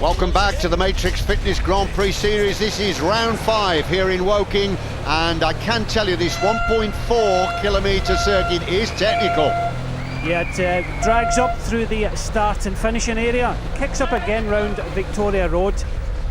Welcome back to the Matrix Fitness Grand Prix Series. This is round 5 here in Woking, and I can tell you this 1.4 kilometre circuit is technical. Yeah, it drags up through the start and finishing area, kicks up again round Victoria Road,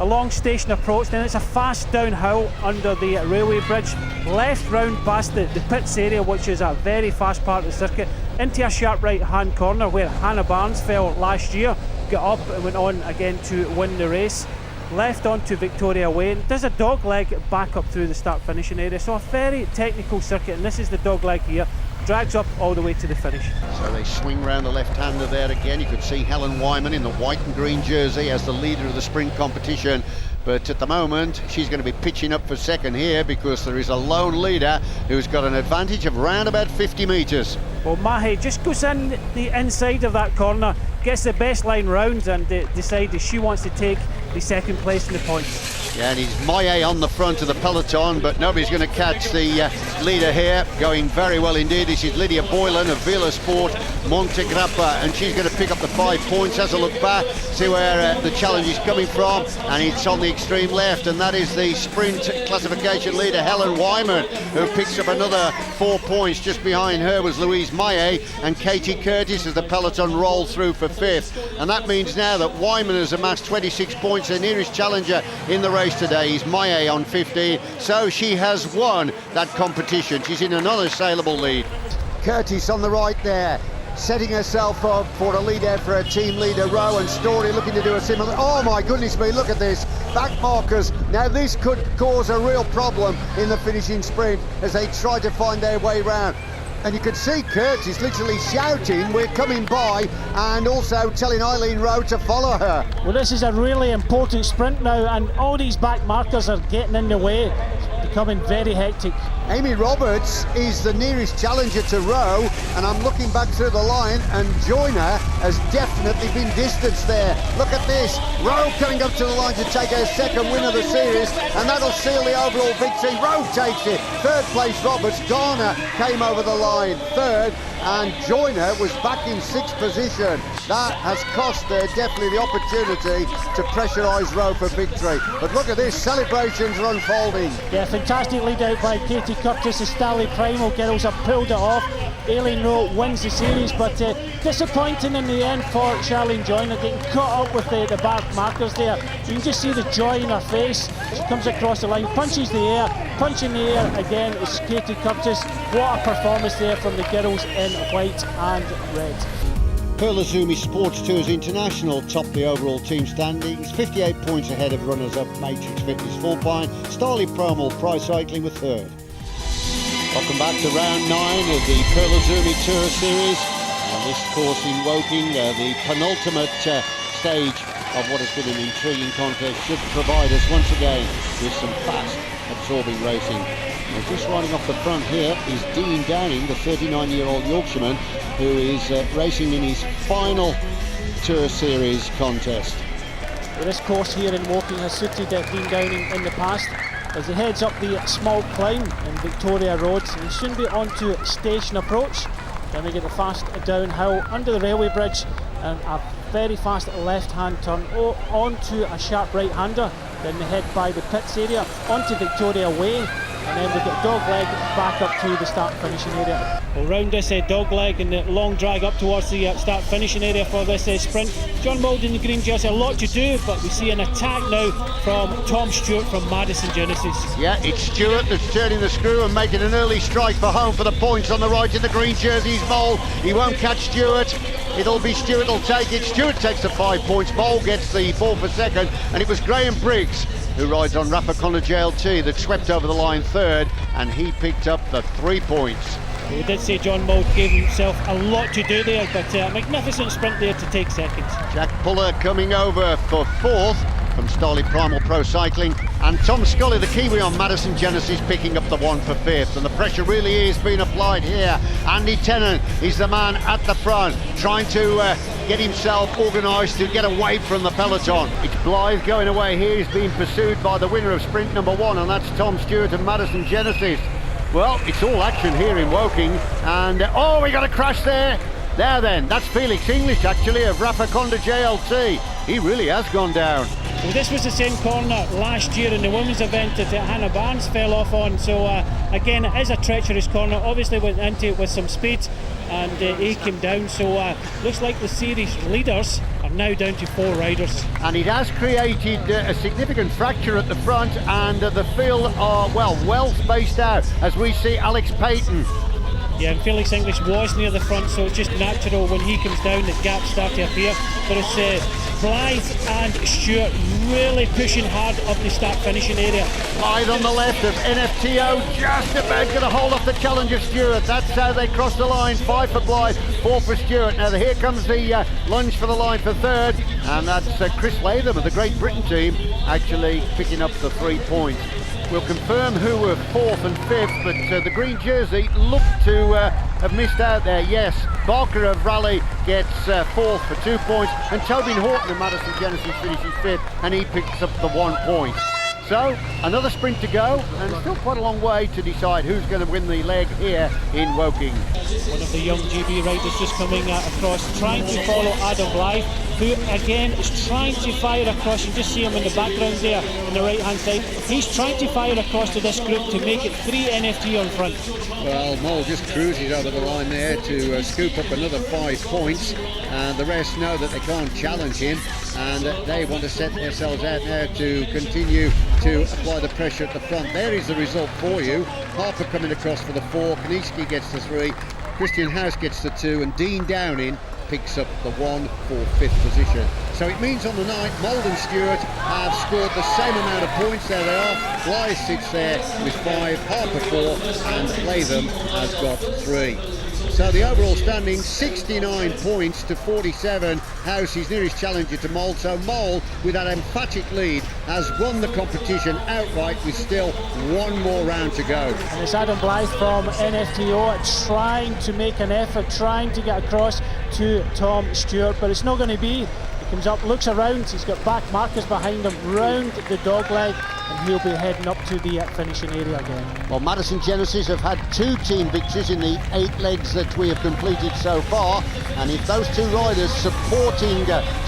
a long station approach, then it's a fast downhill under the railway bridge, left round past the pits area, which is a very fast part of the circuit, into a sharp right hand corner where Hannah Barnes fell last year, got up and went on again to win the race. Left onto Victoria Way, does a dog leg back up through the start finishing area, so a very technical circuit, and this is the dog leg here, drags up all the way to the finish. So they swing round the left-hander there again. You could see Helen Wyman in the white and green jersey as the leader of the sprint competition, but at the moment she's going to be pitching up for second here because there is a lone leader who's got an advantage of round about 50 metres. Well, Mahe just goes in the inside of that corner, gets the best line round and decides she wants to take the second place in the points. Yeah, and he's Maye on the front of the peloton, but nobody's going to catch the leader here. Going very well indeed. This is Lydia Boylan of Vela Sport Monte Grappa, and she's going to pick up the 5 points. Has a look back, see where the challenge is coming from, and it's on the extreme left, and that is the sprint classification leader Helen Wyman, who picks up another 4 points. Just behind her was Louise Maye and Katie Curtis as the peloton rolled through for 5th, and that means now that Wyman has amassed 26 points. The nearest challenger in the race today is Maye on 15, so she has won that competition. She's in an unassailable lead. Curtis on the right there, setting herself up for a lead out for her team leader Rowe, and Story looking to do a similar. Oh my goodness me, look at this, back markers. Now this could cause a real problem in the finishing sprint as they try to find their way round. And you could see Curtis literally shouting, "We're coming by," and also telling Eileen Rowe to follow her. Well, this is a really important sprint now, and all these back markers are getting in the way. It's becoming very hectic. Amy Roberts is the nearest challenger to Rowe, and I'm looking back through the line, and Joyner has definitely been distanced there. Look at this, Rowe coming up to the line to take her second win of the series, and that'll seal the overall victory. Rowe takes it. Third place Roberts. Garner came over the line third, and Joyner was back in 6th position. That has cost her definitely the opportunity to pressurise Rowe for victory. But look at this, celebrations are unfolding. Yeah, fantastic lead out by Katie Curtis. The Stally Primal girls have pulled it off. Aileen Rowe wins the series, but disappointing in the end for Charlene Joyner, getting caught up with the back markers there. You can just see the joy in her face. She comes across the line, punches the air, punch in the air again. It's Katie Curtis. What a performance there from the girls in white and red. Pearl Izumi Sports Tours International topped the overall team standings, 58 points ahead of runners-up Matrix Fitness Forpine. Starley Promal Price Cycling with third. Welcome back to round 9 of the Pearl Izumi Tour Series. On this course in Woking, the penultimate stage of what has been an intriguing contest should provide us once again with some fast, absorbing racing. And just riding off the front here is Dean Downing, the 39-year-old Yorkshireman, who is racing in his final Tour Series contest. Well, this course here in Woking has suited Dean Downing in the past as he heads up the small climb in Victoria Road. He soon be onto station approach, then we get the fast downhill under the railway bridge and a very fast left-hand turn onto a sharp right-hander, then they head by the pits area onto Victoria Way, and then we get dog leg back up to the start finishing area. Well, round this dog leg and the long drag up towards the start finishing area for this sprint. John Mould in the green jersey, a lot to do, but we see an attack now from Tom Stewart from Madison Genesis. Yeah, it's Stewart that's turning the screw and making an early strike for home for the points on the right in the green jerseys. Mould, he won't catch Stewart. It'll be Stewart will take it. Stewart takes the 5 points. Mould gets the 4 for second, and it was Graham Briggs who rides on Rafa Connor JLT that swept over the line third, and he picked up the 3 points. We did say John Mould gave himself a lot to do there, but a magnificent sprint there to take seconds. Jack Puller coming over for 4th from Starley Primal Pro Cycling, and Tom Scully, the Kiwi on Madison Genesis, picking up the 1 for 5th, and the pressure really is being applied here. Andy Tennant is the man at the front, trying to get himself organised to get away from the peloton. It's Blythe going away here. He's being pursued by the winner of sprint number 1, and that's Tom Stewart of Madison Genesis. Well, it's all action here in Woking, and oh, we got a crash there. There then, that's Felix English actually of Rafa Konda JLT. He really has gone down. Well, this was the same corner last year in the women's event that Hannah Barnes fell off on, so again it is a treacherous corner. Obviously went into it with some speed and he came down, so looks like the series leaders are now down to 4 riders. And it has created a significant fracture at the front, and the field are well spaced out as we see Alex Payton. Yeah, and Felix English was near the front, so it's just natural when he comes down that gaps start to appear. But it's Blythe and Stewart really pushing hard up the start-finishing area. Blythe on the left of NFTO, just about going to hold off the challenger Stewart. That's how they cross the line. 5 for Blythe, 4 for Stewart. Now here comes the lunge for the line for third, and that's Chris Latham of the Great Britain team actually picking up the 3 points. We'll confirm who were 4th and 5th, but the green jersey looked to have missed out there. Yes, Barker of Raleigh gets 4th for 2 points, and Tobyn Horton of Madison Genesis finishes 5th, and he picks up the 1 point. So, another sprint to go, and still quite a long way to decide who's going to win the leg here in Woking. One of the young GB riders just coming across, trying to follow Adam Blythe, who again is trying to fire across. You just see him in the background there on the right hand side. He's trying to fire across to this group to make it 3 NFT on front. Well, MOULD just cruises over the line there to scoop up another 5 points, and the rest know that they can't challenge him, and they want to set themselves out now to continue to apply the pressure at the front. There is the result for you. Harper coming across for the 4, KNIESKY gets the 3, Kristian House gets the 2, and Dean Downing picks up the 1 for 5th position. So it means on the night, MOULD and Stewart have scored the same amount of points. There they are. Blythe sits there with 5, Harper 4, and Latham has got 3. So the overall standing, 69 points to 47. House is nearest challenger to MOULD. So MOULD, with that emphatic lead, has won the competition outright with still 1 more round to go. And it's Adam Blythe from NFTO trying to make an effort, trying to get across to Tom Stewart, but it's not going to be. He comes up, looks around, he's got back markers behind him, round the dog leg, and he'll be heading up to the finishing area again. Well, Madison Genesis have had 2 team victories in the 8 legs that we have completed so far, and if those 2 riders supporting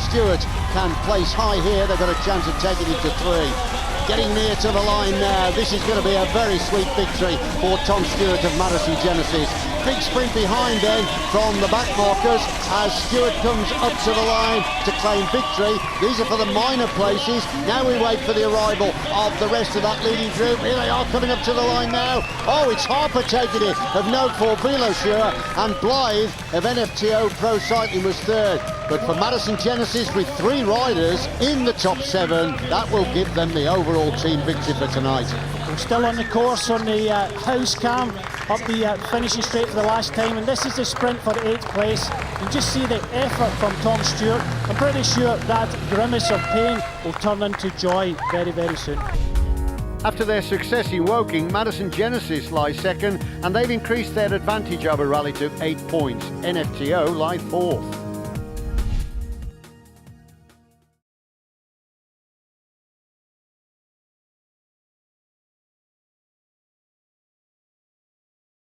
Stewart can place high here, they've got a chance of taking it to 3. Getting near to the line now, this is going to be a very sweet victory for Tom Stewart of Madison Genesis. Big sprint behind then from the back markers as Stewart comes up to the line to claim victory. These are for the minor places. Now we wait for the arrival of the rest of that leading group. Here they are coming up to the line now. Oh, it's Harper taking it of Note 4 Velosure, and Blythe of NFTO Pro Cycling was 3rd. But for Madison Genesis, with 3 riders in the top 7, that will give them the overall team victory for tonight. We're still on the course on the house cam, up the finishing straight for the last time, and this is the sprint for 8th place. You just see the effort from Tom Stewart. I'm pretty sure that grimace of pain will turn into joy very, very soon. After their success in Woking, Madison Genesis lies 2nd, and they've increased their advantage over Raleigh to 8 points. NFTO lie 4th.